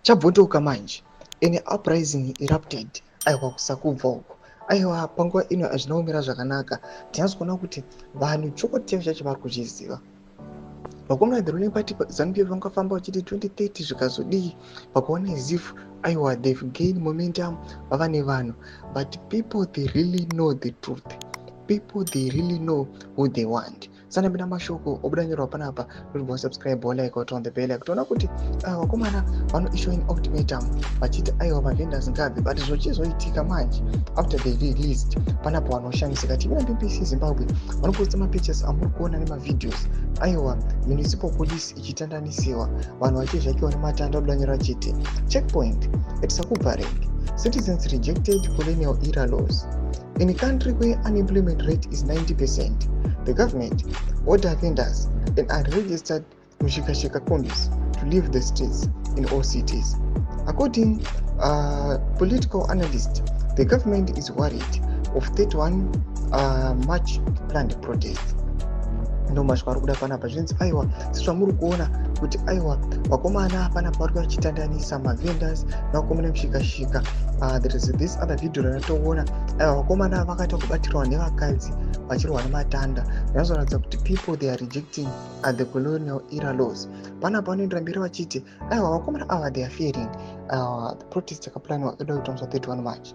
chabvotoka manje ine uprising erupted aiwa kusakubva uko aiwa panguva ino hazvina kumira zvakanaka. Tinyazokuona kuti vanhu chokotevu chacho vari kuchiziva. Vakomana the ruling party ZANU-PF vakafamba vachiti 2030 zvikazodii vakaona as if aiwa they've gained momentum vava nevanhu, but people they really know the truth, people they really know who they want. Sana bina mashoko obuda nyorwa panapa kuti subscribe like on the bell toona kuti vakomana vano issuing ultimatum vachiti aiwa mavendors ngabve, but zvochizoitika manje after they released panapa vanoshamisa kati ina BBC Zimbabwe vanoposta mapictures amuri kuona nemavideos aiwa municipal police ichitandanisiwa vanhu vachizvakiwa nematanda obuda nyorwa chete checkpoint etisakubaring citizens rejected colonial era laws. In a country where unemployment rate is 90%, the government order vendors and unregistered Mushikashika combis to leave the streets in all cities. According political analysts, the government is worried of 31 March planned protests. Ndomasha vari kuda panapa zvinzi aiwa sezvamuri kuona kuti aiwa vakomana panapa vari vachitandanisa mavendors navakomana mushikashika. There is this other video ranatoona aiwa vakomana vakaita kubatirwa nevakadzi vachirwa nematanda. Zvinozoratidza kuti people they are rejecting the colonial era laws. Panapa vanoendera mberi vachiti aiwa vakomana ava they are fearing the protest yakaplanwa ida kuitwa 31 March.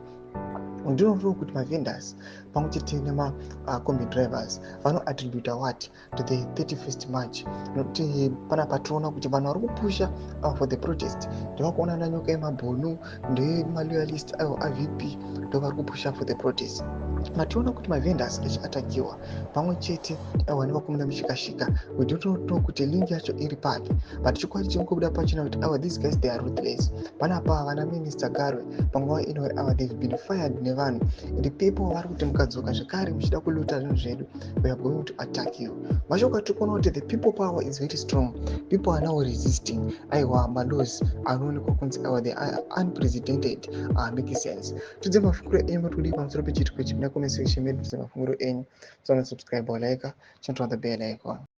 Ndinofunga kuti mavendors pamwe chete nemakombi drivers vanoattributa what to the 31st March, nokuti panapa tinoona kuti vanhu vari kupusha for the protest ndovakuona nanyoka yemabhonu ndemaloyalist aiwa avp ndo vari kupusha for the protest. Mationa kuti mavendors achiatakiwa pamwe chete aiwa nevakomana mushikashika. We don't know kuti link yacho iri papi, but chikwadi chingobuda pachina kuti aiwa these guys they are ruthless. Panapa vana minister Garwe panguva ino aiwa they've been fired nevanhu and the people vari kuti mukadzoka zvekare muchida kuluta zvinhu zvedu we are going to attack you. Mashoka tikuona kuti the people power is very strong, people are now resisting aiwa malaws anoonekwa kunzi aiwa they are unprecedented. Make sense. Tudze mafunguro enyu matudi pamusoro pechitiko chimina comment section medu tudze mafunguro enyu. So subscribe or like, turn on the bell icon.